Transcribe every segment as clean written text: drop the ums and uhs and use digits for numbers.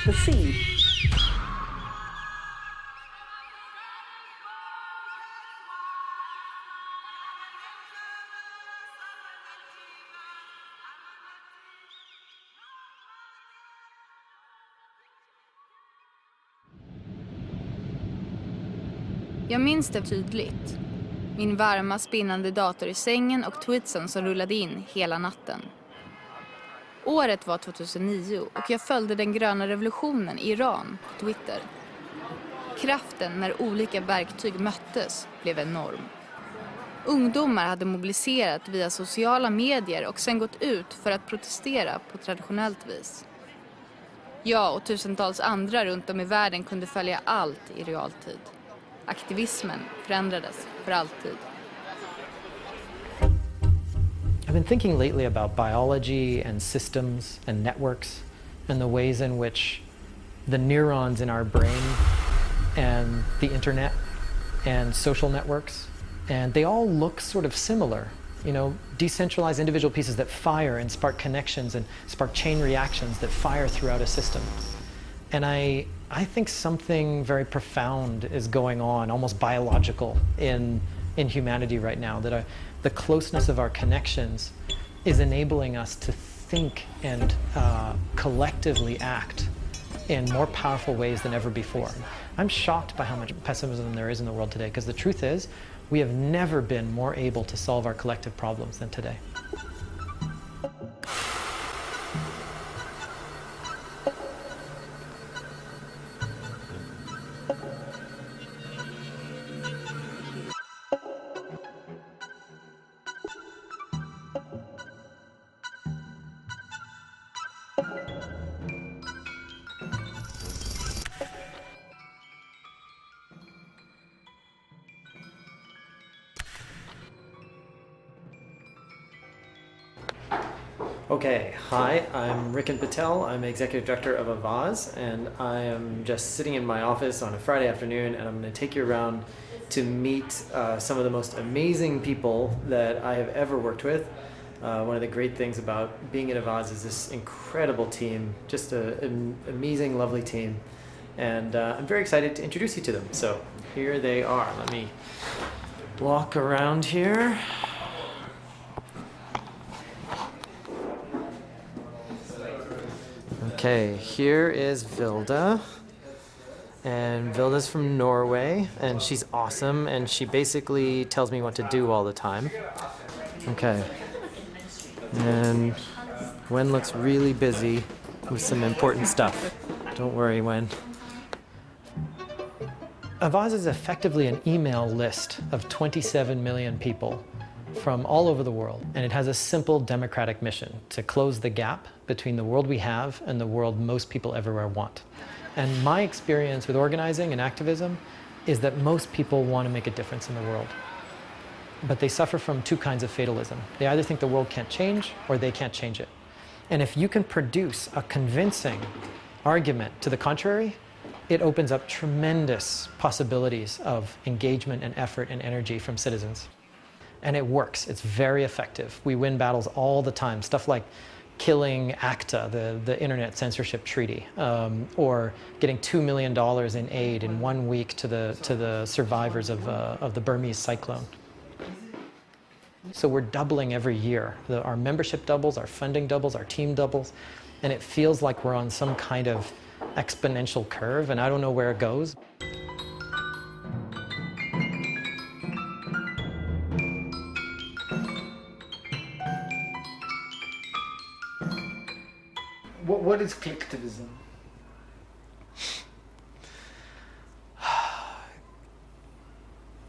the sea. Jag minns det tydligt. Min varma spinnande dator i sängen och tweetsen som rullade in hela natten. Året var 2009 och jag följde den gröna revolutionen i Iran på Twitter. Kraften när olika verktyg möttes blev enorm. Ungdomar hade mobiliserat via sociala medier och sen gått ut för att protestera på traditionellt vis. Jag och tusentals andra runt om i världen kunde följa allt i realtid. Aktivismen förändrades för alltid. I've been thinking lately about biology and systems and networks and the ways in which the neurons in our brain and the internet and social networks, and they all look sort of similar. You know, decentralized individual pieces that fire and spark connections and spark chain reactions that fire throughout a system. And I think something very profound is going on, almost biological, in humanity right now, that the closeness of our connections is enabling us to think and collectively act in more powerful ways than ever before. I'm shocked by how much pessimism there is in the world today, because the truth is, we have never been more able to solve our collective problems than today. Okay, hi, I'm Rikin Patel. I'm Executive Director of Avaz, and I am just sitting in my office on a Friday afternoon, and I'm going to take you around to meet some of the most amazing people that I have ever worked with. One of the great things about being at Avaz is this incredible team, just an amazing, lovely team, and I'm very excited to introduce you to them. So here they are. Let me walk around here. Okay, here is Vilda, and Vilda's from Norway, and she's awesome, and she basically tells me what to do all the time. Okay, and Wen looks really busy with some important stuff. Don't worry, Wen. Avaz is effectively an email list of 27 million people from all over the world, and it has a simple democratic mission to close the gap between the world we have and the world most people everywhere want. And my experience with organizing and activism is that most people want to make a difference in the world, but they suffer from two kinds of fatalism. They either think the world can't change or they can't change it. And if you can produce a convincing argument to the contrary, it opens up tremendous possibilities of engagement and effort and energy from citizens. And it works. It's very effective. We win battles all the time. Stuff like killing ACTA, the internet censorship treaty, or getting $2 million in aid in 1 week to the survivors of the Burmese cyclone. So we're doubling every year. Our membership doubles, our funding doubles, our team doubles, and it feels like we're on some kind of exponential curve, and I don't know where it goes. What is collectivism?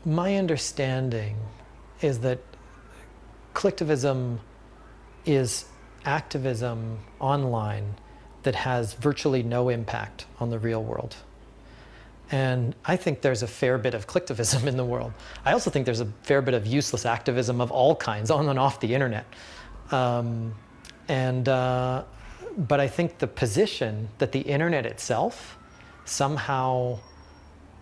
My understanding is that collectivism is activism online that has virtually no impact on the real world. And I think there's a fair bit of collectivism in the world. I also think there's a fair bit of useless activism of all kinds on and off the internet. But I think the position that the internet itself somehow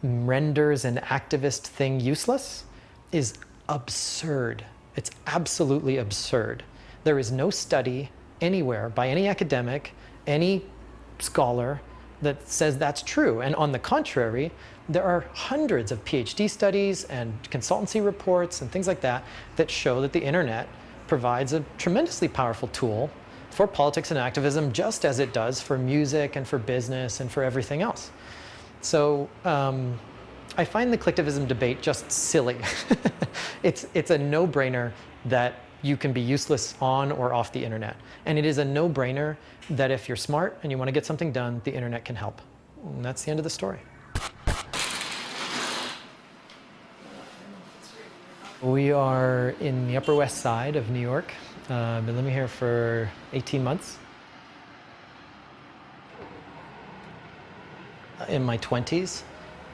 renders an activist thing useless is absurd. It's absolutely absurd. There is no study anywhere by any academic, any scholar, that says that's true. And on the contrary, there are hundreds of PhD studies and consultancy reports and things like that that show that the internet provides a tremendously powerful tool for politics and activism, just as it does for music and for business and for everything else. So I find the collectivism debate just silly. It's a no-brainer that you can be useless on or off the internet. And it is a no-brainer that if you're smart and you want to get something done, the internet can help. And that's the end of the story. We are in the Upper West Side of New York. I've been living here for 18 months. In my 20s,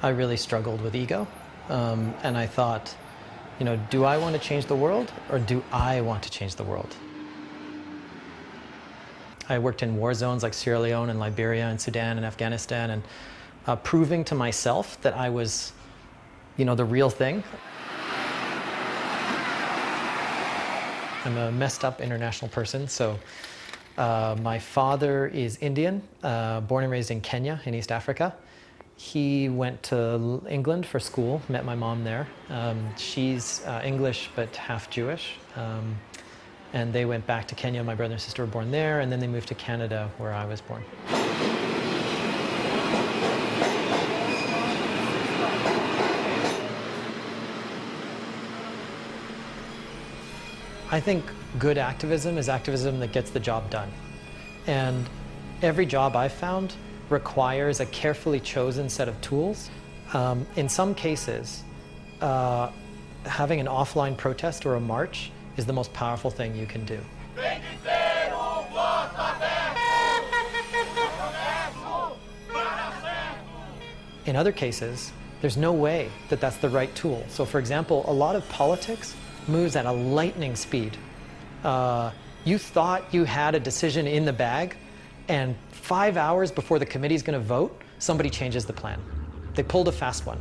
I really struggled with ego. And I thought, you know, do I want to change the world or do I want to change the world? I worked in war zones like Sierra Leone and Liberia and Sudan and Afghanistan, and proving to myself that I was, you know, the real thing. I'm a messed up international person. So my father is Indian, born and raised in Kenya in East Africa. He went to England for school, met my mom there. She's English but half Jewish. And they went back to Kenya. My brother and sister were born there, and then they moved to Canada where I was born. I think good activism is activism that gets the job done. And every job I've found requires a carefully chosen set of tools. In some cases, having an offline protest or a march is the most powerful thing you can do. In other cases, there's no way that that's the right tool. So for example, a lot of politics moves at a lightning speed. You thought you had a decision in the bag, and 5 hours before the committee's going to vote, somebody changes the plan. They pulled a fast one.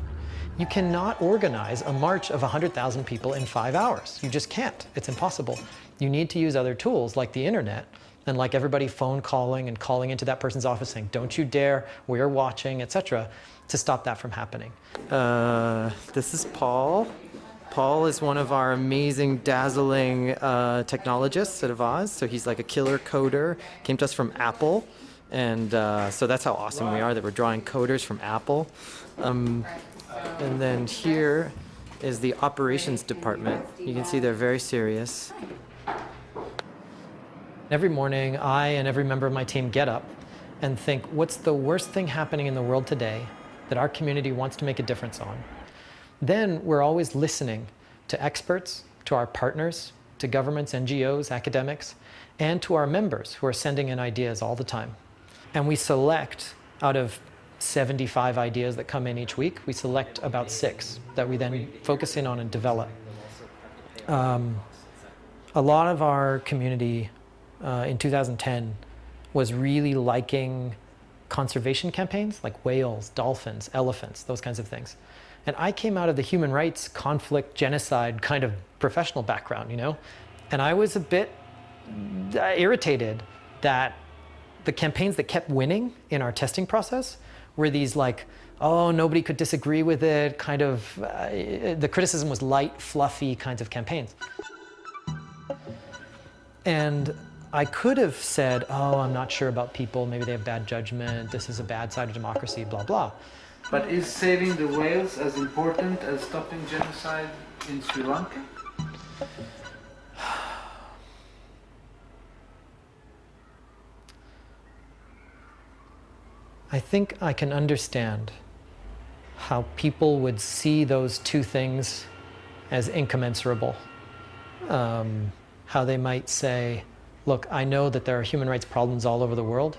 You cannot organize a march of 100,000 people in 5 hours. You just can't. It's impossible. You need to use other tools like the internet, and like everybody phone calling and calling into that person's office saying, don't you dare, we're watching, etc., to stop that from happening. This is Paul. Paul is one of our amazing, dazzling technologists at Avaz. So he's like a killer coder, came to us from Apple. And so that's how awesome we are, that we're drawing coders from Apple. And then here is the operations department. You can see they're very serious. Every morning, I and every member of my team get up and think, what's the worst thing happening in the world today that our community wants to make a difference on? Then we're always listening to experts, to our partners, to governments, NGOs, academics, and to our members who are sending in ideas all the time. And we select, out of 75 ideas that come in each week, we select about 6 that we then focus in on and develop. A lot of our community in 2010 was really liking conservation campaigns like whales, dolphins, elephants, those kinds of things. And I came out of the human rights, conflict, genocide kind of professional background, you know? And I was a bit irritated that the campaigns that kept winning in our testing process were these like, oh, nobody could disagree with it, kind of, the criticism was light, fluffy kinds of campaigns. And I could have said, oh, I'm not sure about people, maybe they have bad judgment, this is a bad side of democracy, blah, blah. But is saving the whales as important as stopping genocide in Sri Lanka? I think I can understand how people would see those two things as incommensurable. How they might say, look, I know that there are human rights problems all over the world,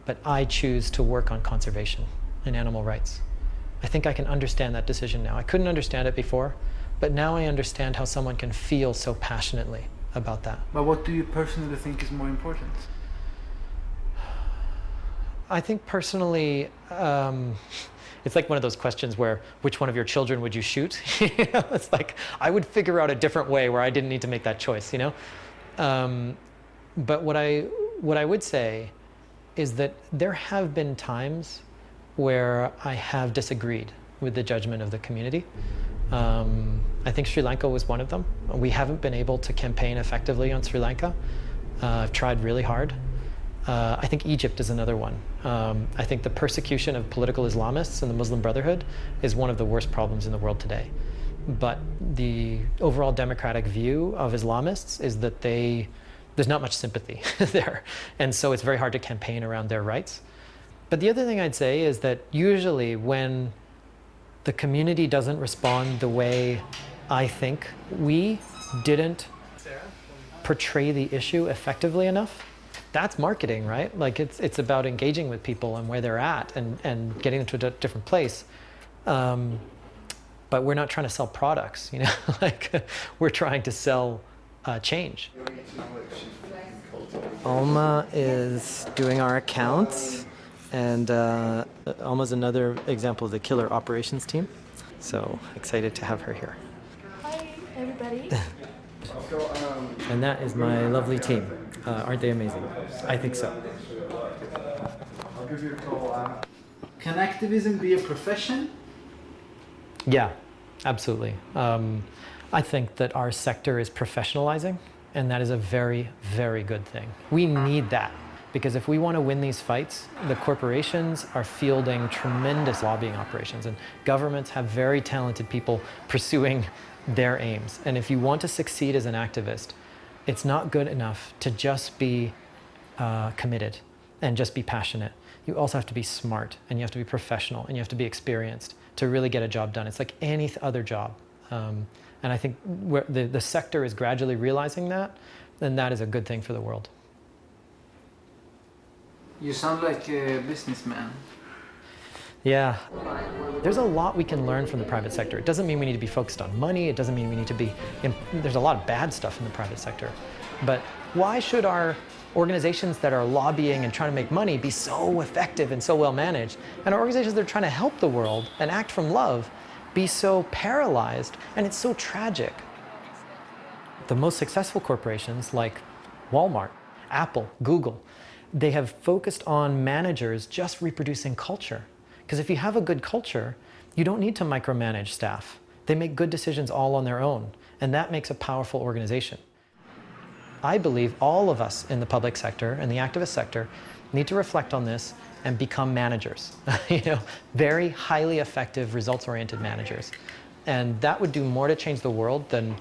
but I choose to work on conservation and animal rights. I think I can understand that decision now. I couldn't understand it before, but now I understand how someone can feel so passionately about that. But what do you personally think is more important? I think personally, it's like one of those questions where, which one of your children would you shoot? You know, it's like, I would figure out a different way where I didn't need to make that choice, you know? But what I would say is that there have been times where I have disagreed with the judgment of the community. I think Sri Lanka was one of them. We haven't been able to campaign effectively on Sri Lanka. I've tried really hard. I think Egypt is another one. I think the persecution of political Islamists and the Muslim Brotherhood is one of the worst problems in the world today. But the overall democratic view of Islamists is that there's not much sympathy there. And so it's very hard to campaign around their rights. But the other thing I'd say is that usually when the community doesn't respond the way I think we didn't portray the issue effectively enough, that's marketing, right? Like it's about engaging with people and where they're at and getting them to a different place. But we're not trying to sell products, you know, like we're trying to sell change. Alma is doing our accounts, and Alma's another example of the killer operations team. So excited to have her here. Hi, everybody. And that is my lovely team. Aren't they amazing? I think so. I'll give you a call. Can activism be a profession? Yeah, absolutely. I think that our sector is professionalizing, and that is a very, very good thing. We need that, because if we want to win these fights, the corporations are fielding tremendous lobbying operations, and governments have very talented people pursuing their aims. And if you want to succeed as an activist, it's not good enough to just be committed and just be passionate. You also have to be smart, and you have to be professional, and you have to be experienced to really get a job done. It's like any other job. And I think the sector is gradually realizing that, and that is a good thing for the world. You sound like a businessman. Yeah. There's a lot we can learn from the private sector. It doesn't mean we need to be focused on money. It doesn't mean we need to be... There's a lot of bad stuff in the private sector. But why should our organizations that are lobbying and trying to make money be so effective and so well managed, and our organizations that are trying to help the world and act from love be so paralyzed? And it's so tragic. The most successful corporations like Walmart, Apple, Google, they have focused on managers just reproducing culture. Because if you have a good culture, you don't need to micromanage staff. They make good decisions all on their own, and that makes a powerful organization. I believe all of us in the public sector and the activist sector need to reflect on this and become managers, you know, very highly effective, results-oriented managers. And that would do more to change the world than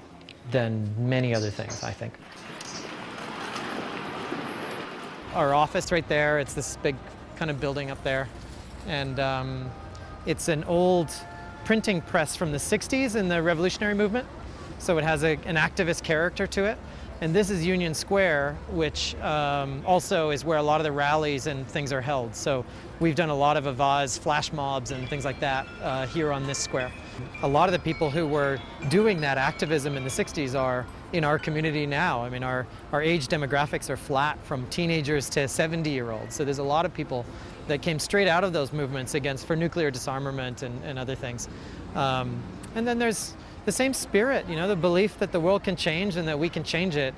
many other things, I think. Our office right there, it's this big kind of building up there. And it's an old printing press from the 60s in the revolutionary movement. So it has an activist character to it. And this is Union Square, which also is where a lot of the rallies and things are held. So we've done a lot of Avaz flash mobs and things like that here on this square. A lot of the people who were doing that activism in the 60s are in our community now. I mean, our age demographics are flat from teenagers to 70-year-olds. So there's a lot of people that came straight out of those movements for nuclear disarmament and other things. And then there's the same spirit, you know, the belief that the world can change and that we can change it,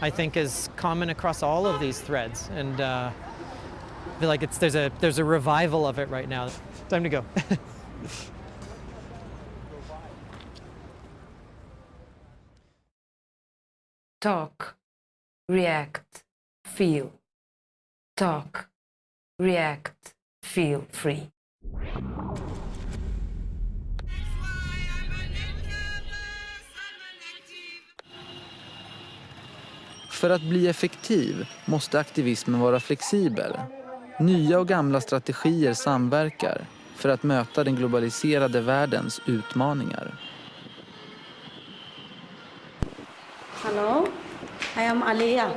I think is common across all of these threads. And I feel like there's a revival of it right now. Time to go. Talk, react, feel. Talk, react, feel free. För att bli effektiv måste aktivismen vara flexibel. Nya och gamla strategier samverkar för att möta den globaliserade världens utmaningar. Hello, I am Aliyah.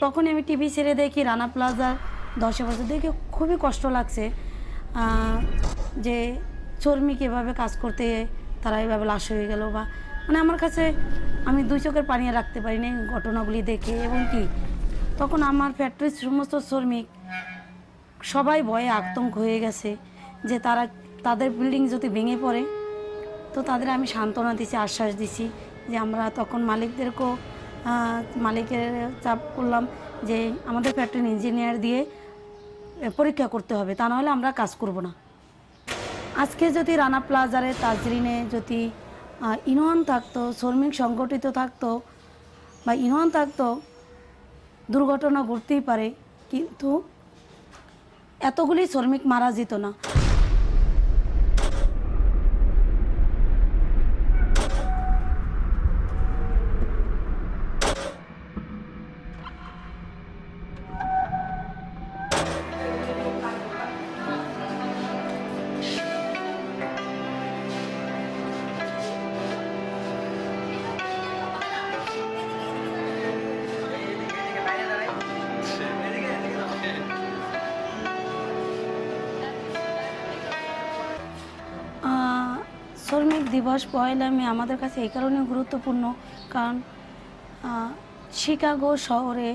তখন আমি TV ছেড়ে দেখি রানা প্লাজার 10 বছর দেখে খুবই কষ্ট লাগছে যে শ্রমিক এভাবে কাজ করতে তারা এভাবে লাশ হয়ে গেল বা মানে আমার কাছে আমি দুই চোখের পানি রাখতে পারি না ঘটনাগুলি দেখে এবং কি তখন আমার ফ্যাক্টরির সমস্ত শ্রমিক সবাই ভয়ে আতঙ্ক হয়ে গেছে যে তাদের বিল্ডিং যদি ভেঙে পড়ে তো তাদের আমি সান্ত্বনা দিছি, আশ্বাস দিছি যে আমরা তখন মালিকদেরকেও মালিকের চাপ করলাম যে আমাদের ফ্যাক্টরি ইঞ্জিনিয়ার দিয়ে পরীক্ষা করতে হবে, তা নাহলে আমরা কাজ করব না। আজকে যদি রানা প্লাজারে তাজরিনে যদি ইউনিয়ন থাকতো, শ্রমিক সংগঠিত থাকতো বা ইউনিয়ন থাকতো, দুর্ঘটনা ঘটতেই পারে, কিন্তু এতগুলি শ্রমিক মারা যেত না। শ্রমিক দিবস 1 মে আমাদের কাছে এই কারণে গুরুত্বপূর্ণ, কারণ শিকাগো শহরে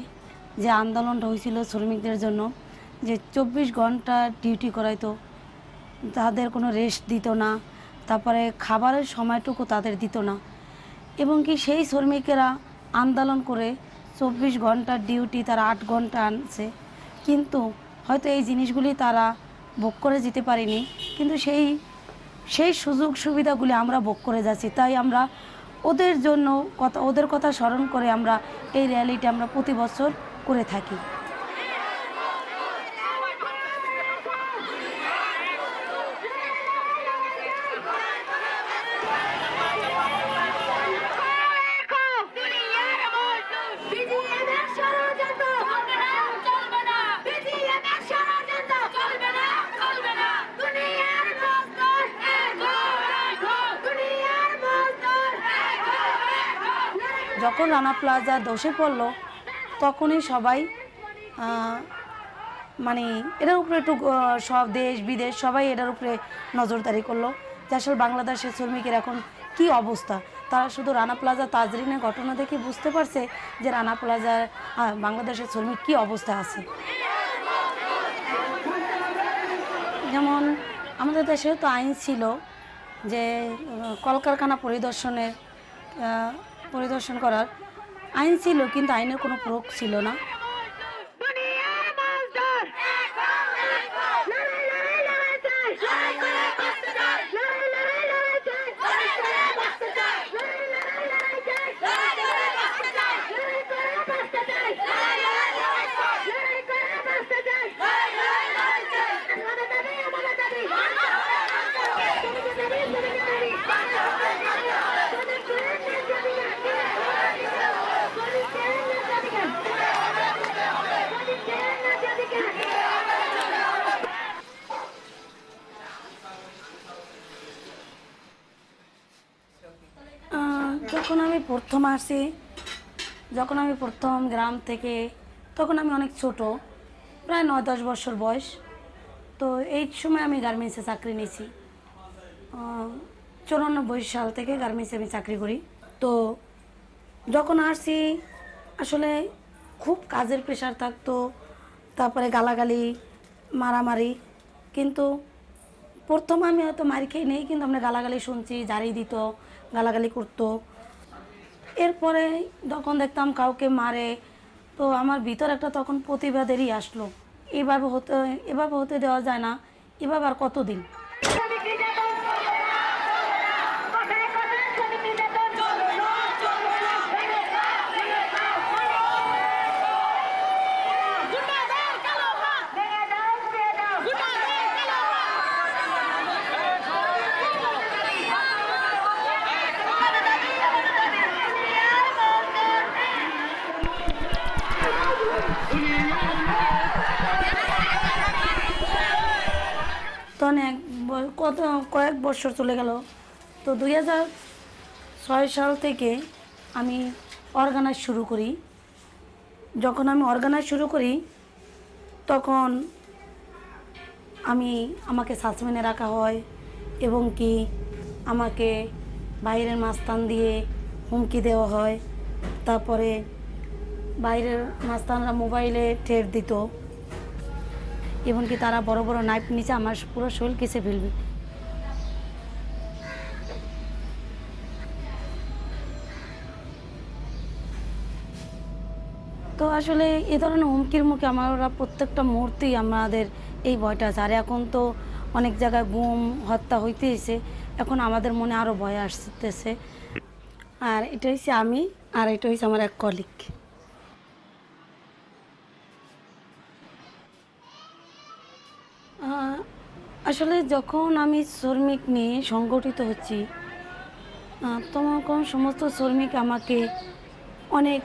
যে আন্দোলনটা হয়েছিল শ্রমিকদের জন্য, যে 24 ঘন্টা ডিউটি করাইতো, তাদের কোনো রেস্ট দিত না, তারপরে খাবারের সময়টুকু তাদের দিত না, এবং কি সেই শ্রমিকেরা আন্দোলন করে 24 ঘন্টার ডিউটি তারা 8 ঘন্টা আনছে, কিন্তু হয়তো এই জিনিসগুলি তারা ভোগ করে যেতে পারেনি, কিন্তু সেই সুযোগ সুবিধাগুলি আমরা ভোগ করে যাচ্ছি। তাই আমরা ওদের কথা স্মরণ করে আমরা এই র্যালিটা আমরা প্রতি বছর করে থাকি। যখন রানা প্লাজা ধসে পড়ল তখনই সবাই মানে এটার উপরে একটু সব দেশ বিদেশ সবাই এটার উপরে নজরদারি করলো যে আসলে বাংলাদেশের শ্রমিকের এখন কি অবস্থা। তারা শুধু রানা প্লাজা তাজরিনের ঘটনা দেখে বুঝতে পারছে যে রানা প্লাজার বাংলাদেশের শ্রমিক কি অবস্থা আছে। যেমন আমাদের দেশে তো আইন ছিল যে কলকারখানা পরিদর্শন করার আইন ছিল, কিন্তু আইনের কোনো প্রয়োগ ছিল না। যখন আমি প্রথম গ্রাম থেকে, তখন আমি অনেক ছোট, প্রায় 9-10 বছর বয়স। তো এই সময় আমি গার্মেন্টসে চাকরি নিয়েছি। 94 সাল থেকে গার্মেন্টসে আমি চাকরি করি। তো যখন আসছি আসলে খুব কাজের প্রেশার থাকতো, তারপরে গালাগালি মারামারি, কিন্তু প্রথম আমি হয়তো মারি খেয়ে নেই, কিন্তু আমরা গালাগালি শুনছি, জারি দিত, গালাগালি করতো। এরপরে যখন দেখতাম কাউকে মারে, তো আমার ভিতর একটা তখন প্রতিবাদেরই আসলো, এভাবে হতে দেওয়া যায় না, এভাবে আর কতদিন। কয়েক বছর চলে গেল। তো 2006 সাল থেকে আমি অর্গানাইজ শুরু করি। যখন আমি অর্গানাইজ শুরু করি তখন আমাকে সাসপেন্ডে রাখা হয়, এবং কি আমাকে বাইরের মাস্তান দিয়ে হুমকি দেওয়া হয়। তারপরে বাইরের মাস্তানরা মোবাইলে ঠেট দিত। এমনকি তারা বড় বড় নাইফ নিচে আমার পুরো শরীর কেসে ফেলবে। তো আসলে এ ধরনের হুমকির মুখে আমরা প্রত্যেকটা মুহূর্তেই আমাদের এই ভয়টা আছে। আর এখন তো অনেক জায়গায় গুম হত্যা হইতেছে, এখন আমাদের মনে আরও ভয় আসতেছে। আর এটা হচ্ছে আমি, আর এটা হচ্ছে আমার এক কলিগ। আসলে যখন আমি শ্রমিক নিয়ে সংগঠিত হচ্ছি তখন সমস্ত শ্রমিক আমাকে অনেক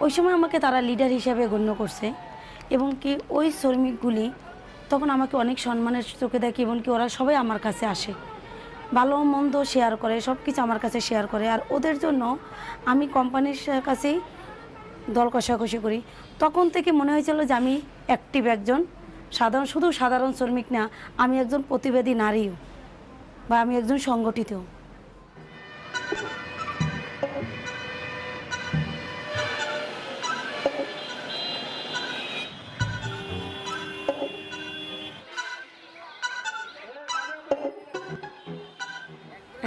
ওই সময় আমাকে তারা লিডার হিসাবে গণ্য করছে, এবং কি ওই শ্রমিকগুলি তখন আমাকে অনেক সম্মানের চোখে দেখে, এবং কি ওরা সবাই আমার কাছে আসে, ভালো মন্দ শেয়ার করে, সব কিছু আমার কাছে শেয়ার করে। আর ওদের জন্য আমি কোম্পানির কাছেই দল কষাকষি করি। তখন থেকে মনে হয়েছিল যে আমি অ্যাক্টিভ একজন শুধু সাধারণ শ্রমিক না, আমি একজন প্রতিবাদী নারীও, বা আমি একজন সংগঠিত।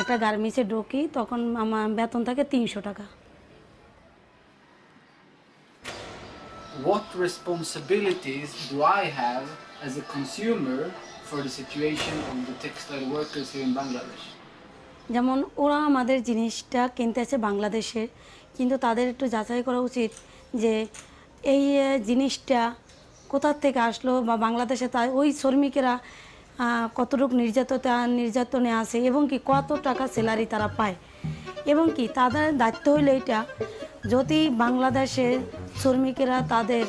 একটা গার্মেন্টসে ঢুকি, তখন আমার বেতন থাকে 300 টাকা। What responsibilities do I have as a consumer for the situation of the textile workers here in Bangladesh? যেমন ওরা আমাদের জিনিসটা কিনতেছে বাংলাদেশের, কিন্তু তাদের একটু যাচাই করা উচিত যে এই জিনিসটা কোথা থেকে আসলো, বা বাংলাদেশে তাই ওই শ্রমিকেরা কতটুকু নির্যাতনে আছে, এবং কি কত টাকা স্যালারি তারা পায়, এবং কি তাদের দায়িত্ব হইলো এটা, যদি বাংলাদেশের শ্রমিকেরা তাদের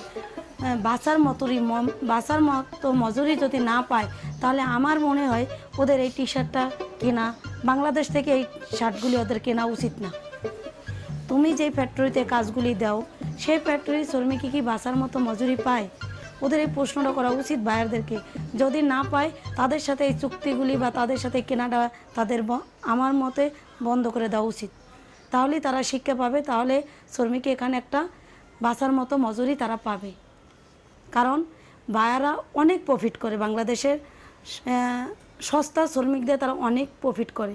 বাঁচার মতো মজুরি যদি না পায়, তাহলে আমার মনে হয় ওদের এই টি শার্টটা কেনা, বাংলাদেশ থেকে এই শার্টগুলি ওদের কেনা উচিত না। তুমি যেই ফ্যাক্টরিতে কাজগুলি দাও, সেই ফ্যাক্টরির শ্রমিক কি বাঁচার মতো মজুরি পায়? ওদের এই প্রশ্নটা করা উচিত বায়ারদেরকে। যদি না পায়, তাদের সাথে এই চুক্তিগুলি বা তাদের সাথে কেনাটা তাদের আমার মতে বন্ধ করে দেওয়া উচিত। তাহলেই তারা শিক্ষা পাবে, তাহলে শ্রমিক এখানে একটা বাঁচার মতো মজুরি তারা পাবে। কারণ বায়াররা অনেক প্রফিট করে, বাংলাদেশের সস্তা শ্রমিকদের তারা অনেক প্রফিট করে।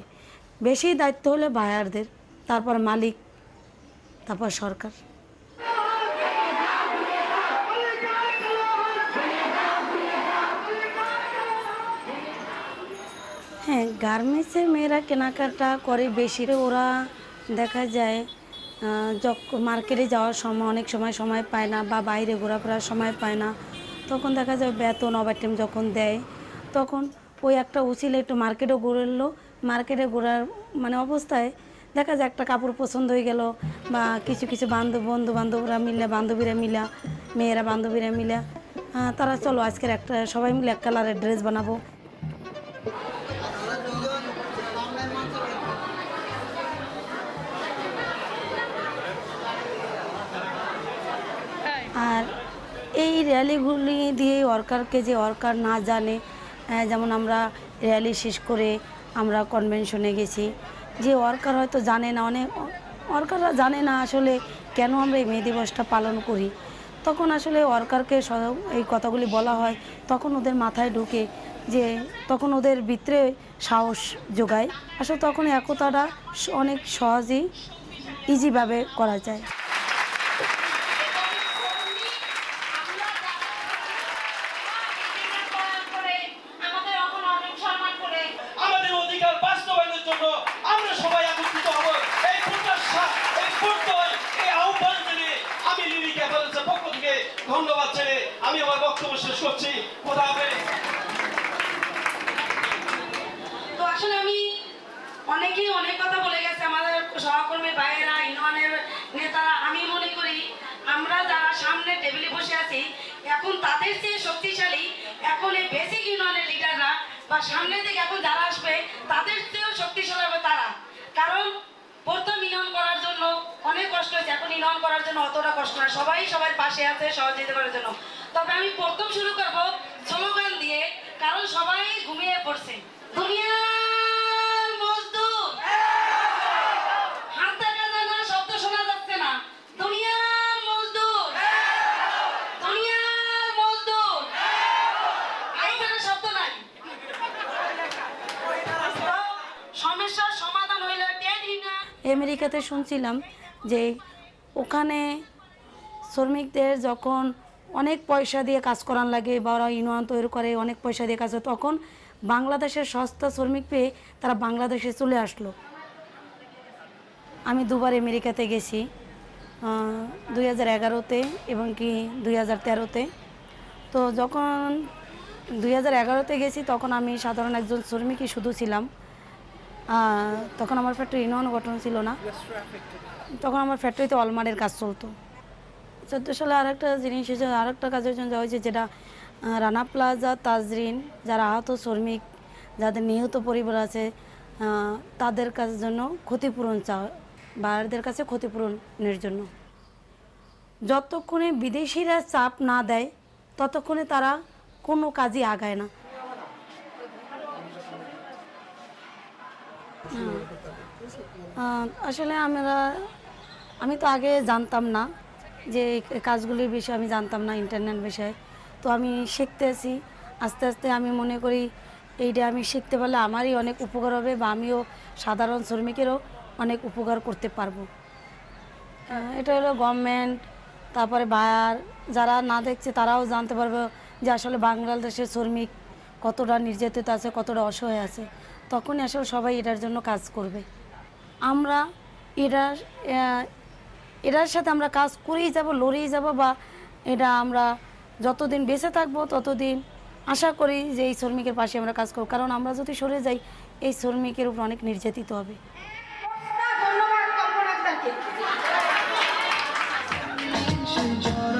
বেশি দায়িত্ব হলে বায়ারদের, তারপর মালিক, তারপর সরকার। হ্যাঁ, গার্মেন্টসের মেয়েরা কেনাকাটা করে বেশি। ওরা দেখা যায় মার্কেটে যাওয়ার সময় অনেক সময় পায় না, বা বাইরে ঘোরাফেরার সময় পায় না, তখন দেখা যায় বেতন ওভারটাইম যখন দেয়, তখন ওই একটা উচিলে একটু মার্কেটে ঘুরলো, মার্কেটে ঘোরার অবস্থায় দেখা যায় একটা কাপড় পছন্দ হয়ে গেল, বা কিছু বান্ধবীরা মিলা মেয়েরা বান্ধবীরা মিলা তারা চলো আজকের একটা সবাই মিলে এক কালারের ড্রেস বানাবো। আর এই র্যালিগুলি দিয়ে ওয়ার্কারকে, যে ওয়ার্কার না জানে, যেমন আমরা র্যালি শেষ করে আমরা কনভেনশনে গেছি, যে ওয়ার্কার হয়তো জানে না, অনেক ওয়ার্কাররা জানে না আসলে কেন আমরা এই মে দিবসটা পালন করি। তখন আসলে ওয়ার্কারকে এই কথাগুলি বলা হয়, তখন ওদের মাথায় ঢুকে, যে তখন ওদের ভিতরে সাহস যোগায়। আসলে তখন একতাটা অনেক সহজেই ইজিভাবে করা যায়। ধন্যবাদ ছেড়ে আমি আমার বক্তব্য শেষ করছি। তো আসলে আমি অনেকেই অনেক কথা বলে গেছে, আমাদের সহকর্মী ভাইয়েরা, ইউনিয়নের নেতারা। আমি মনে করি আমরা যারা সামনে টেবিলে বসে আছি, এখন তাদের চেয়ে শক্তিশালী এখন এই বেসিক ইউনিয়নের লিডাররা, বা সামনে থেকে এখন যারা আসবে তাদের চেয়েও শক্তিশালী হবে তারা। কারণ প্রথম ইউনিয়ন করার জন্য অনেক কষ্ট হয়েছে, এখন ইউনিয়ন করার জন্য অতটা কষ্ট না, সবাই সবার পাশে আছে সহযোগিতা করার জন্য। তবে আমি প্রথম শুরু করব স্লোগান দিয়ে, কারণ সবাই ঘুমিয়ে পড়ছে। দুনিয়ার মজদুর, হাত দেখা যায় না, শব্দ শোনা যাচ্ছে না। দুনিয়ার মজদুর, দুনিয়ার মজদুর, আমেরিকাতে শুনছিলাম যে ওখানে শ্রমিকদের যখন অনেক পয়সা দিয়ে কাজ করান লাগে বা ওরা ইউনিয়ন তৈরি করে অনেক পয়সা দিয়ে কাজ করে, তখন বাংলাদেশের সস্তা শ্রমিক পেয়ে তারা বাংলাদেশে চলে আসলো। আমি দুবার আমেরিকাতে গেছি, 2011-তে এবং কি 2013-তে। তো যখন 2011-তে গেছি তখন আমি সাধারণ একজন শ্রমিকই শুধু ছিলাম। তখন আমার ফ্যাক্টরি ইউনিয়ন গঠন ছিল না, তখন আমার ফ্যাক্টরিতে অলমারের কাজ চলতো। 14 সালে আরেকটা জিনিস হয়েছে, আরেকটা কাজের জন্য যাওয়া হয়েছে, যেটা রানা প্লাজা তাজরিন, যারা আহত শ্রমিক, যাদের নিহত পরিবার আছে, তাদের কাছের জন্য ক্ষতিপূরণ চাওয়া, বাইরের কাছে ক্ষতিপূরণের জন্য। যতক্ষণে বিদেশিরা চাপ না দেয় ততক্ষণে তারা কোনো কাজই আগায় না। আসলে আমি তো আগে জানতাম না যে কাজগুলির বিষয়ে, আমি জানতাম না ইন্টারনেট বিষয়ে। তো আমি শিখতেছি আস্তে আস্তে। আমি মনে করি এইটা আমি শিখতে পারলে আমারই অনেক উপকার হবে, বা আমিও সাধারণ শ্রমিকেরও অনেক উপকার করতে পারবো। এটা হলো গভর্নমেন্ট, তারপরে বায়ার যারা না দেখছে তারাও জানতে পারবে যে আসলে বাংলাদেশের শ্রমিক কতটা নির্যাতিত আছে, কতটা অসহায় আছে। তখনই আসলে সবাই এটার জন্য কাজ করবে। আমরা এটার সাথে আমরা কাজ করেই যাব, লড়েই যাব, বা এটা আমরা যতদিন বেঁচে থাকবো ততদিন আশা করি যে এই শ্রমিকের পাশে আমরা কাজ করব। কারণ আমরা যদি সরে যাই এই শ্রমিকের উপর অনেক নির্যাতিত হবে। ধন্যবাদ।